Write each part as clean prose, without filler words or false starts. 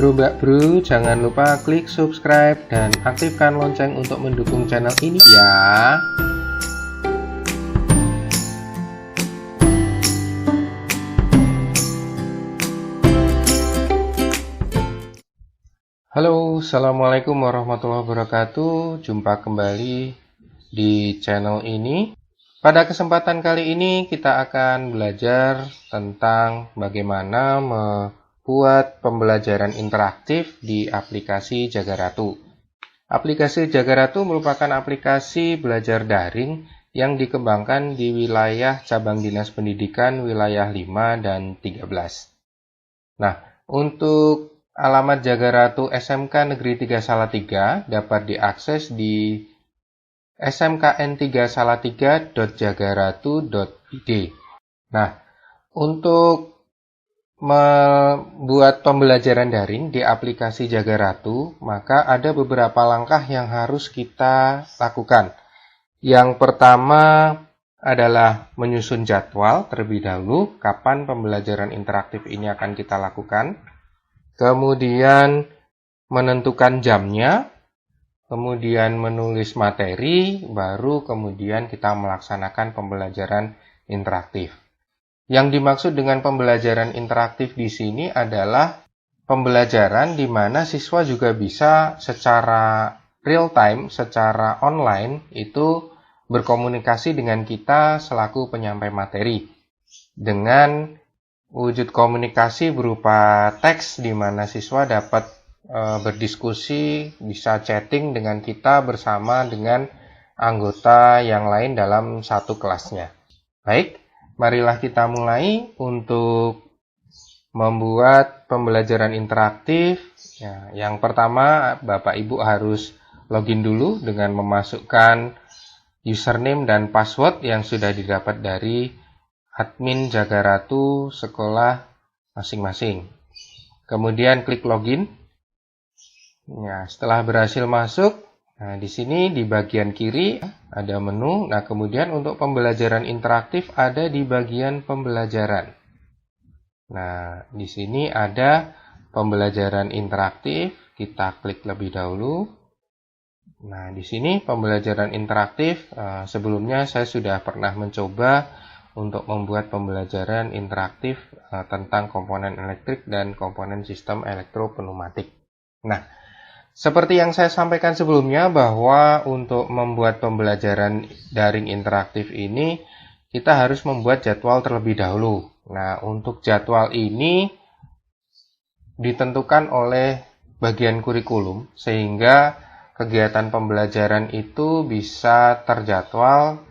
Bro Mbak Bro, jangan lupa klik subscribe dan aktifkan lonceng untuk mendukung channel ini ya. Halo, assalamualaikum warahmatullahi wabarakatuh. Jumpa kembali di channel ini. Pada kesempatan kali ini kita akan belajar tentang bagaimana buat pembelajaran interaktif di aplikasi Jagaratu. Aplikasi Jagaratu merupakan aplikasi belajar daring yang dikembangkan di wilayah Cabang Dinas Pendidikan wilayah 5 dan 13. Nah, untuk alamat Jagaratu SMK Negeri 3 Salatiga dapat diakses di smkn3salatiga.jagaratu.id. Nah, untuk membuat pembelajaran daring di aplikasi Jagaratu, maka ada beberapa langkah yang harus kita lakukan. Yang pertama adalah menyusun jadwal terlebih dahulu, kapan pembelajaran interaktif ini akan kita lakukan. Kemudian menentukan jamnya, kemudian menulis materi, baru kemudian kita melaksanakan pembelajaran interaktif. Yang dimaksud dengan pembelajaran interaktif di sini adalah pembelajaran di mana siswa juga bisa secara real time, secara online itu berkomunikasi dengan kita selaku penyampai materi. Dengan wujud komunikasi berupa teks di mana siswa dapat berdiskusi, bisa chatting dengan kita bersama dengan anggota yang lain dalam satu kelasnya. Baik. Marilah kita mulai untuk membuat pembelajaran interaktif. Ya, yang pertama, Bapak Ibu harus login dulu dengan memasukkan username dan password yang sudah didapat dari admin Jagaratu sekolah masing-masing. Kemudian klik login. Ya, setelah berhasil masuk, nah, di sini di bagian kiri ada menu. Nah, kemudian untuk pembelajaran interaktif ada di bagian pembelajaran. Nah, di sini ada pembelajaran interaktif. Kita klik lebih dahulu. Nah, di sini pembelajaran interaktif. Sebelumnya saya sudah pernah mencoba untuk membuat pembelajaran interaktif tentang komponen elektrik dan komponen sistem elektropneumatik. Nah, seperti yang saya sampaikan sebelumnya bahwa untuk membuat pembelajaran daring interaktif ini kita harus membuat jadwal terlebih dahulu. Nah, untuk jadwal ini ditentukan oleh bagian kurikulum sehingga kegiatan pembelajaran itu bisa terjadwal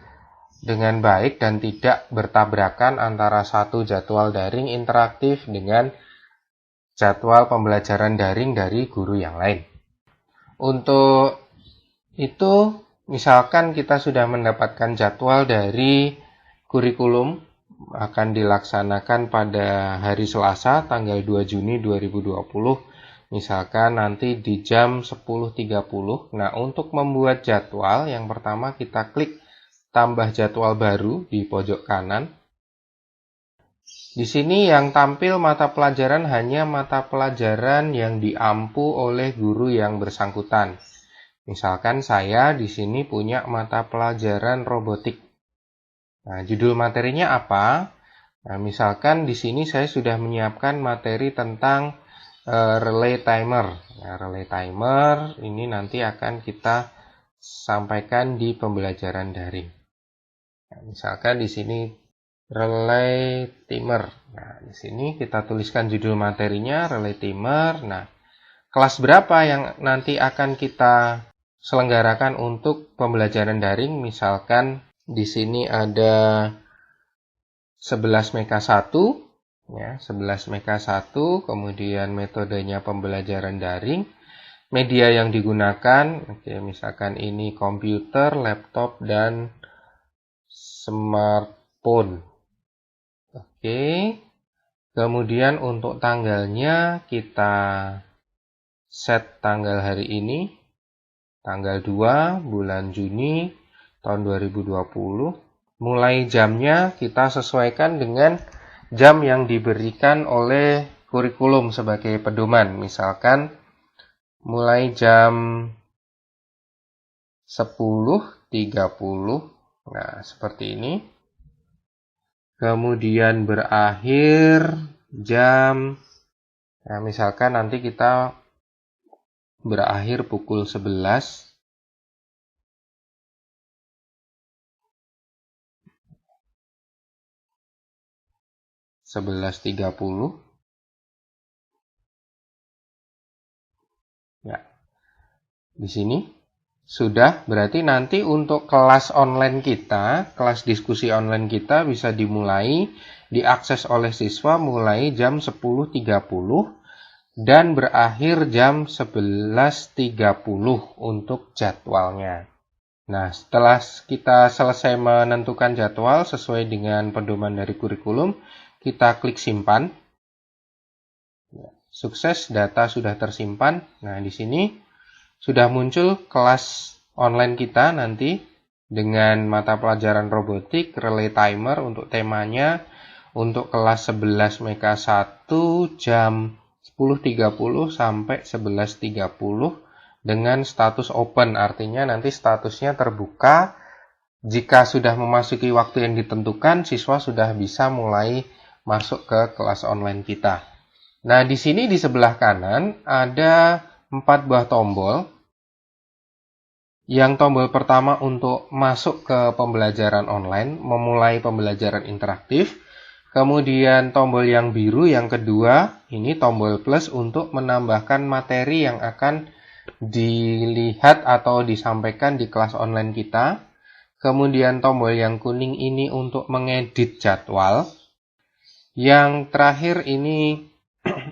dengan baik dan tidak bertabrakan antara satu jadwal daring interaktif dengan jadwal pembelajaran daring dari guru yang lain. Untuk itu, misalkan kita sudah mendapatkan jadwal dari kurikulum akan dilaksanakan pada hari Selasa tanggal 2 Juni 2020, misalkan nanti di jam 10.30. Nah, untuk membuat jadwal, yang pertama kita klik tambah jadwal baru di pojok kanan. Di sini yang tampil mata pelajaran hanya mata pelajaran yang diampu oleh guru yang bersangkutan. Misalkan saya di sini punya mata pelajaran robotik. Nah, judul materinya apa? Nah, misalkan di sini saya sudah menyiapkan materi tentang relay timer. Nah, relay timer ini nanti akan kita sampaikan di pembelajaran daring. Nah, misalkan di sini relay timer. Nah, di sini kita tuliskan judul materinya relay timer. Nah, kelas berapa yang nanti akan kita selenggarakan untuk pembelajaran daring? Misalkan di sini ada 11 Meka 1, ya, 11 Meka 1, kemudian metodenya pembelajaran daring. Media yang digunakan, oke, misalkan ini komputer, laptop dan smartphone. Oke, kemudian untuk tanggalnya kita set tanggal hari ini, tanggal 2 bulan Juni tahun 2020. Mulai jamnya kita sesuaikan dengan jam yang diberikan oleh kurikulum sebagai pedoman. Misalkan mulai jam 10.30. Nah, seperti ini. Kemudian berakhir jam, nah misalkan nanti kita berakhir pukul 11. 11.30. Ya. Di sini sudah, berarti nanti untuk kelas online kita, kelas diskusi online kita bisa dimulai, diakses oleh siswa mulai jam 10.30 dan berakhir jam 11.30 untuk jadwalnya. Nah, setelah kita selesai menentukan jadwal sesuai dengan pedoman dari kurikulum, kita klik simpan. Sukses, data sudah tersimpan. Nah, di sini sudah muncul kelas online kita nanti dengan mata pelajaran robotik, relay timer untuk temanya untuk kelas 11 Meka 1 jam 10.30 sampai 11.30 dengan status open, artinya nanti statusnya terbuka. Jika sudah memasuki waktu yang ditentukan, siswa sudah bisa mulai masuk ke kelas online kita. Nah, di sini di sebelah kanan ada 4 buah tombol. Yang tombol pertama untuk masuk ke pembelajaran online, memulai pembelajaran interaktif. Kemudian tombol yang biru yang kedua, ini tombol plus untuk menambahkan materi yang akan dilihat atau disampaikan di kelas online kita. Kemudian tombol yang kuning ini untuk mengedit jadwal. Yang terakhir ini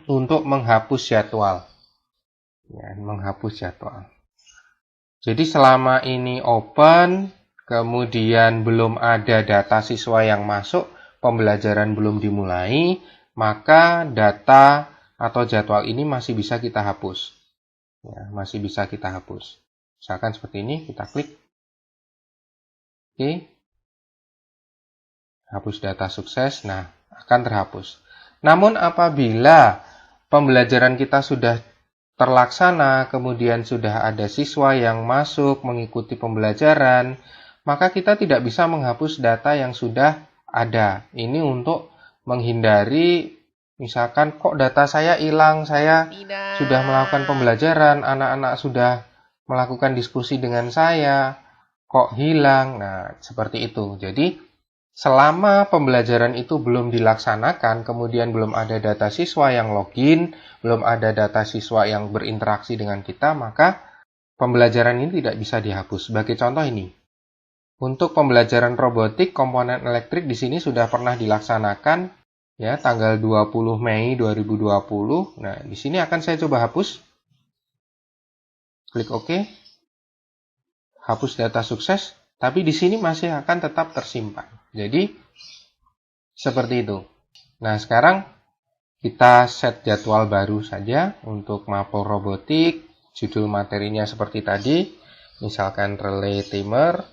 untuk menghapus jadwal. Ya, menghapus jadwal. Jadi selama ini open, kemudian belum ada data siswa yang masuk, pembelajaran belum dimulai, maka data atau jadwal ini masih bisa kita hapus. Ya, masih bisa kita hapus. Misalkan seperti ini, kita klik. Oke. Hapus data sukses. Nah, akan terhapus. Namun apabila pembelajaran kita sudah terlaksana, kemudian sudah ada siswa yang masuk mengikuti pembelajaran, maka kita tidak bisa menghapus data yang sudah ada. Ini untuk menghindari, misalkan kok data saya hilang, saya sudah melakukan pembelajaran, anak-anak sudah melakukan diskusi dengan saya, kok hilang. Nah, seperti itu. Jadi, selama pembelajaran itu belum dilaksanakan, kemudian belum ada data siswa yang login, belum ada data siswa yang berinteraksi dengan kita, maka pembelajaran ini tidak bisa dihapus. Sebagai contoh ini, untuk pembelajaran robotik, komponen elektrik di sini sudah pernah dilaksanakan, ya, tanggal 20 Mei 2020. Nah, di sini akan saya coba hapus. Klik OK. Hapus data sukses. Tapi di sini masih akan tetap tersimpan. Jadi, seperti itu. Nah, sekarang kita set jadwal baru saja untuk mapel robotik. Judul materinya seperti tadi. Misalkan relay timer.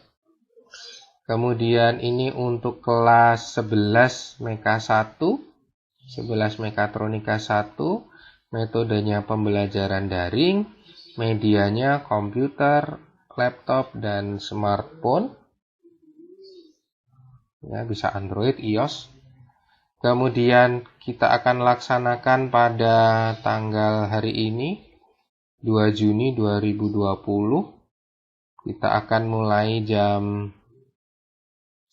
Kemudian ini untuk kelas 11 Meka 1. 11 Mekatronika 1. Metodenya pembelajaran daring. Medianya komputer, laptop, dan smartphone. Ya, bisa Android, iOS. Kemudian kita akan laksanakan pada tanggal hari ini, 2 Juni 2020. Kita akan mulai jam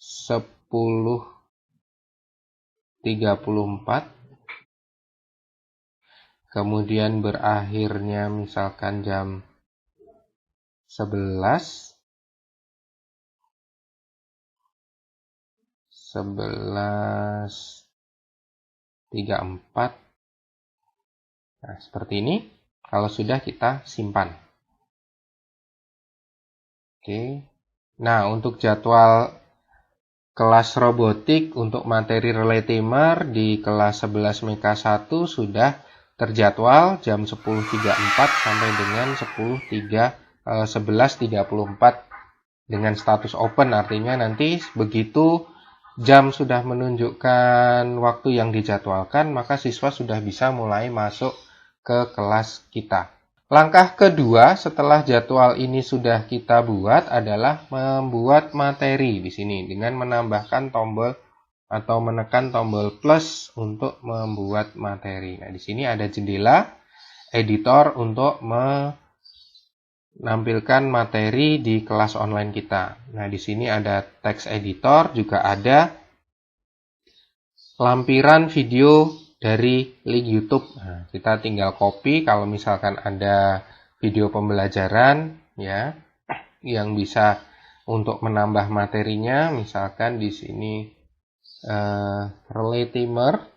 10.34. Kemudian berakhirnya misalkan jam 11.34. Nah, seperti ini. Kalau sudah, kita simpan. Oke. Nah, untuk jadwal kelas robotik untuk materi relay timer di kelas 11 Meka 1 sudah terjadwal jam 10.34 sampai dengan 11.34 dengan status open, artinya nanti begitu jam sudah menunjukkan waktu yang dijadwalkan, maka siswa sudah bisa mulai masuk ke kelas kita. Langkah kedua setelah jadwal ini sudah kita buat adalah membuat materi di sini dengan menambahkan tombol atau menekan tombol plus untuk membuat materi. Nah, di sini ada jendela editor untuk menampilkan materi di kelas online kita. Nah, di sini ada text editor, juga ada lampiran video dari link YouTube. Nah, kita tinggal copy kalau misalkan ada video pembelajaran ya yang bisa untuk menambah materinya, misalkan di sini relay timer.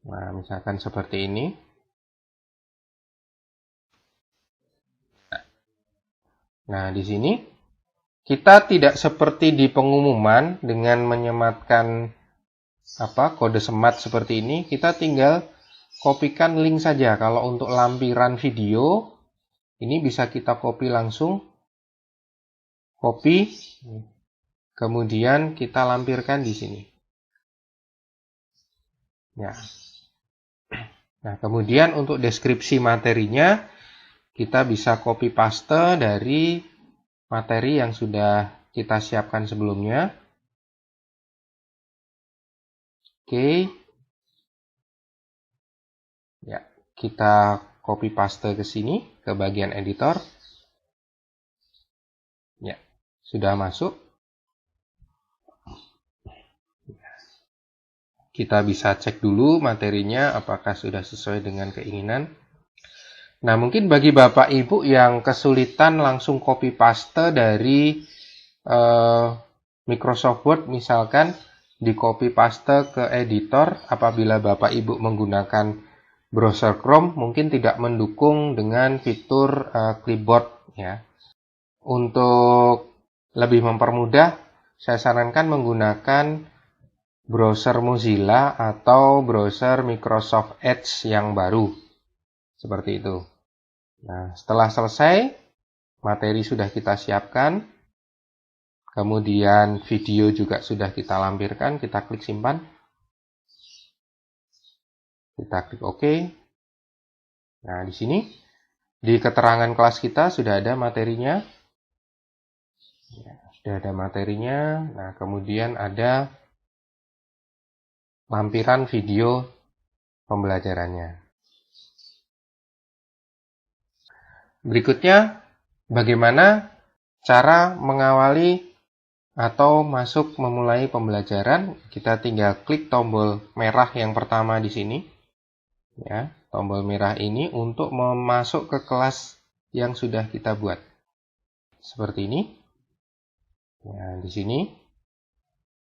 Nah, misalkan seperti ini. Nah, di sini kita tidak seperti di pengumuman dengan menyematkan kode semat seperti ini. Kita tinggal kopikan link saja. Kalau untuk lampiran video, ini bisa kita copy langsung. Copy, kemudian kita lampirkan di sini. Ya. Nah, kemudian untuk deskripsi materinya, kita bisa copy paste dari materi yang sudah kita siapkan sebelumnya. Oke. Ya, kita copy paste ke sini, ke bagian editor. Ya, sudah masuk. Kita bisa cek dulu materinya apakah sudah sesuai dengan keinginan. Nah, mungkin bagi Bapak Ibu yang kesulitan langsung copy paste dari Microsoft Word, misalkan di copy paste ke editor, apabila Bapak Ibu menggunakan browser Chrome, mungkin tidak mendukung dengan fitur clipboard ya. Untuk lebih mempermudah, saya sarankan menggunakan browser Mozilla atau browser Microsoft Edge yang baru. Seperti itu. Nah, setelah selesai, materi sudah kita siapkan. Kemudian video juga sudah kita lampirkan. Kita klik simpan. Kita klik OK. Nah, di sini, di keterangan kelas kita sudah ada materinya. Ya, sudah ada materinya. Nah, kemudian ada lampiran video pembelajarannya. Berikutnya, bagaimana cara mengawali atau masuk memulai pembelajaran? Kita tinggal klik tombol merah yang pertama di sini. Ya, tombol merah ini untuk masuk ke kelas yang sudah kita buat. Seperti ini. Ya, di sini.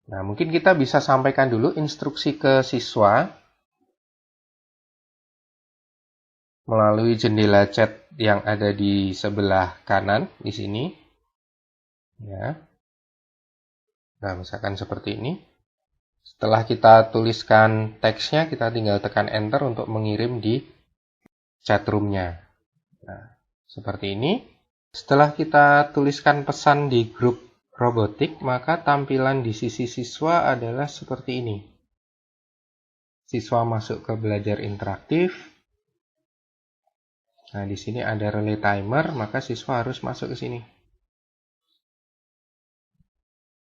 Nah, mungkin kita bisa sampaikan dulu instruksi ke siswa melalui jendela chat yang ada di sebelah kanan di sini. Ya. Nah, misalkan seperti ini. Setelah kita tuliskan teksnya, kita tinggal tekan enter untuk mengirim di chat room-nya. Nah, seperti ini. Setelah kita tuliskan pesan di grup robotik, maka tampilan di sisi siswa adalah seperti ini. Siswa masuk ke belajar interaktif. Nah, di sini ada relay timer, maka siswa harus masuk ke sini.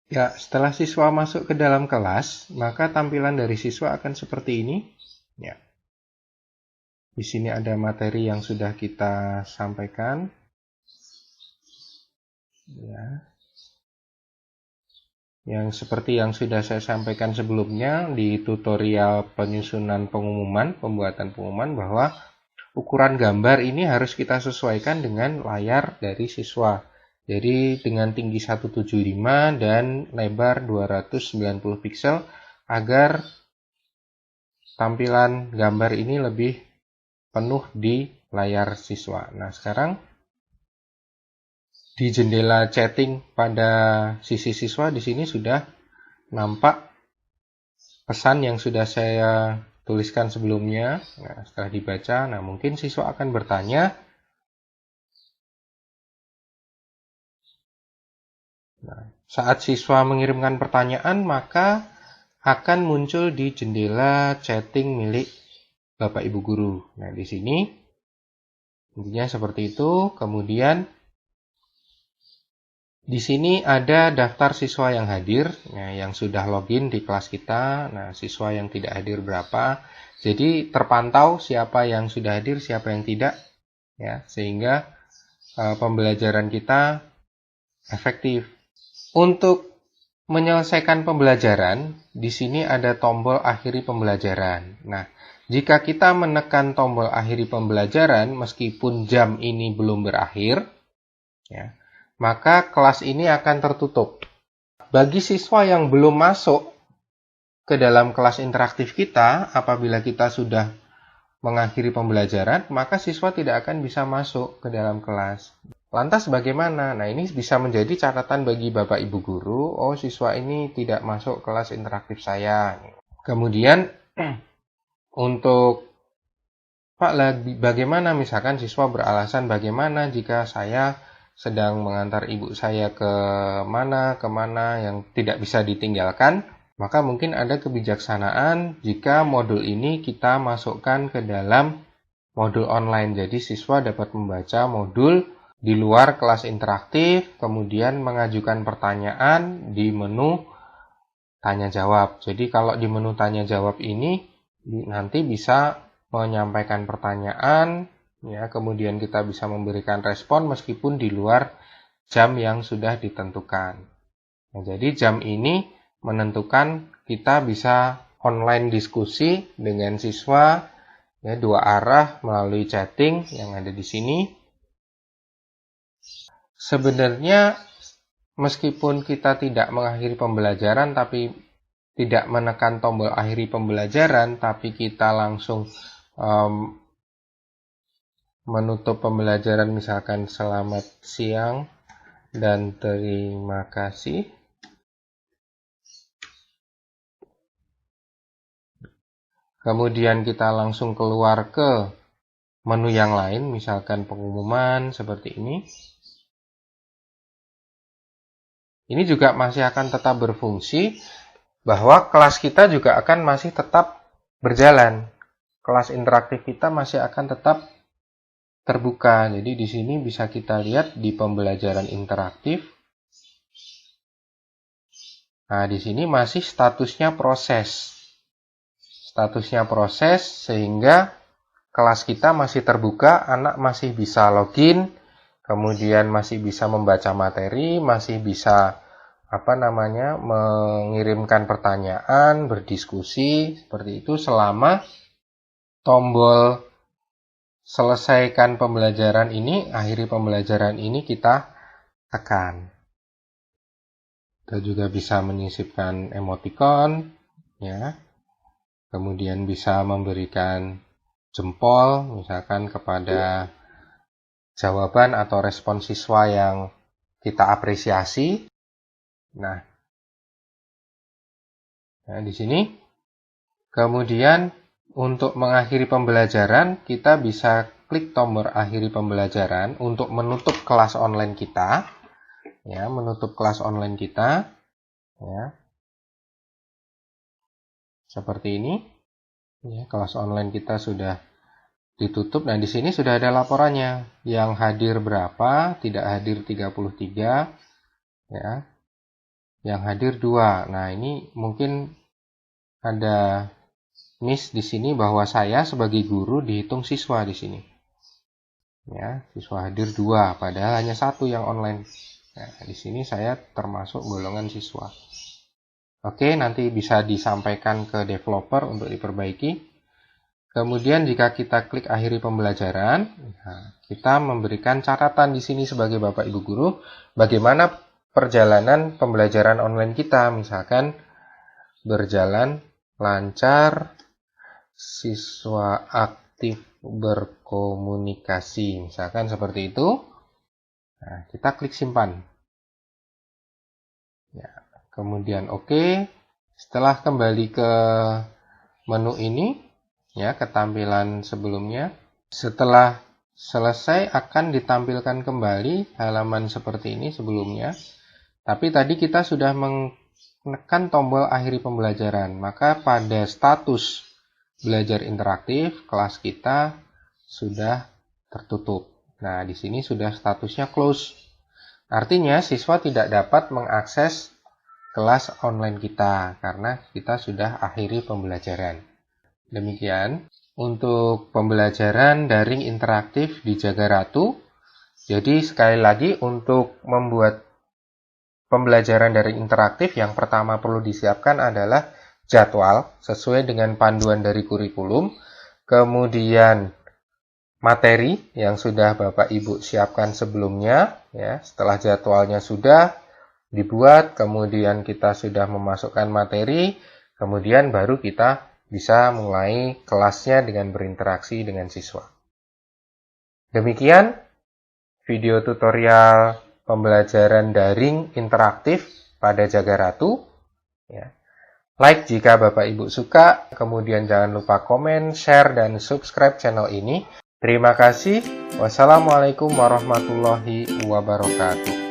Ya, setelah siswa masuk ke dalam kelas, maka tampilan dari siswa akan seperti ini. Ya. Di sini ada materi yang sudah kita sampaikan. Ya. Yang seperti yang sudah saya sampaikan sebelumnya di tutorial penyusunan pengumuman, pembuatan pengumuman, bahwa ukuran gambar ini harus kita sesuaikan dengan layar dari siswa. Jadi dengan tinggi 175 dan lebar 290 pixel agar tampilan gambar ini lebih penuh di layar siswa. Nah, sekarang di jendela chatting pada sisi siswa di sini sudah nampak pesan yang sudah saya tuliskan sebelumnya. Nah, setelah dibaca, nah mungkin siswa akan bertanya, Nah, saat siswa mengirimkan pertanyaan, maka akan muncul di jendela chatting milik Bapak Ibu guru. Nah, di sini intinya seperti itu. Kemudian di sini ada daftar siswa yang hadir, nah, yang sudah login di kelas kita. Nah, siswa yang tidak hadir berapa. Jadi terpantau siapa yang sudah hadir, siapa yang tidak, ya, sehingga pembelajaran kita efektif. Untuk menyelesaikan pembelajaran, di sini ada tombol akhiri pembelajaran. Nah, jika kita menekan tombol akhiri pembelajaran, meskipun jam ini belum berakhir, ya, maka kelas ini akan tertutup. Bagi siswa yang belum masuk ke dalam kelas interaktif kita, apabila kita sudah mengakhiri pembelajaran, maka siswa tidak akan bisa masuk ke dalam kelas. Lantas bagaimana? Nah, ini bisa menjadi catatan bagi Bapak Ibu guru, oh siswa ini tidak masuk kelas interaktif saya. Kemudian, untuk Pak, bagaimana misalkan siswa beralasan bagaimana jika saya sedang mengantar ibu saya kemana yang tidak bisa ditinggalkan, maka mungkin ada kebijaksanaan jika modul ini kita masukkan ke dalam modul online. Jadi siswa dapat membaca modul di luar kelas interaktif, kemudian mengajukan pertanyaan di menu tanya jawab. Jadi kalau di menu tanya jawab ini nanti bisa menyampaikan pertanyaan, ya, kemudian kita bisa memberikan respon meskipun di luar jam yang sudah ditentukan. Nah, jadi jam ini menentukan kita bisa online diskusi dengan siswa, ya, dua arah melalui chatting yang ada di sini. Sebenarnya meskipun kita tidak mengakhiri pembelajaran tapi tidak menekan tombol akhiri pembelajaran, tapi kita langsung menutup pembelajaran, misalkan selamat siang dan terima kasih. Kemudian kita langsung keluar ke menu yang lain, misalkan pengumuman seperti ini. Ini juga masih akan tetap berfungsi, bahwa kelas kita juga akan masih tetap berjalan. Kelas interaktif kita masih akan tetap terbuka. Jadi di sini bisa kita lihat di pembelajaran interaktif. Nah, di sini masih statusnya proses. Statusnya proses sehingga kelas kita masih terbuka, anak masih bisa login, kemudian masih bisa membaca materi, masih bisa mengirimkan pertanyaan, berdiskusi, seperti itu selama tombol selesaikan pembelajaran ini, akhiri pembelajaran ini kita tekan. Kita juga bisa menyisipkan emoticon, ya. Kemudian bisa memberikan jempol, misalkan kepada jawaban atau respon siswa yang kita apresiasi. Nah, di sini. Kemudian untuk mengakhiri pembelajaran, kita bisa klik tombol akhiri pembelajaran untuk menutup kelas online kita. Ya, menutup kelas online kita. Ya. Seperti ini. Ya, kelas online kita sudah ditutup. Nah, di sini sudah ada laporannya. Yang hadir berapa, tidak hadir 33. Ya. Yang hadir 2. Nah, ini mungkin ada miss di sini bahwa saya sebagai guru dihitung siswa di sini. Ya, siswa hadir 2, padahal hanya 1 yang online. Nah, di sini saya termasuk golongan siswa. Oke, nanti bisa disampaikan ke developer untuk diperbaiki. Kemudian jika kita klik akhiri pembelajaran, kita memberikan catatan di sini sebagai Bapak Ibu guru, bagaimana perjalanan pembelajaran online kita, misalkan berjalan lancar, siswa aktif berkomunikasi, misalkan seperti itu. Nah, kita klik simpan. Ya, kemudian oke. Setelah kembali ke menu ini, ya, ketampilan sebelumnya. Setelah selesai akan ditampilkan kembali halaman seperti ini sebelumnya. Tapi tadi kita sudah menekan tombol akhiri pembelajaran, maka pada status belajar interaktif, kelas kita sudah tertutup. Nah, di sini sudah statusnya close. Artinya, siswa tidak dapat mengakses kelas online kita, karena kita sudah akhiri pembelajaran. Demikian untuk pembelajaran daring interaktif di Jagaratu. Jadi sekali lagi untuk membuat pembelajaran daring interaktif yang pertama perlu disiapkan adalah jadwal sesuai dengan panduan dari kurikulum, kemudian materi yang sudah Bapak Ibu siapkan sebelumnya, ya. Setelah jadwalnya sudah dibuat, kemudian kita sudah memasukkan materi, kemudian baru kita bisa mulai kelasnya dengan berinteraksi dengan siswa. Demikian video tutorial pembelajaran daring interaktif pada Jagaratu. Ya. Like jika Bapak Ibu suka, kemudian jangan lupa komen, share, dan subscribe channel ini. Terima kasih. Wassalamualaikum warahmatullahi wabarakatuh.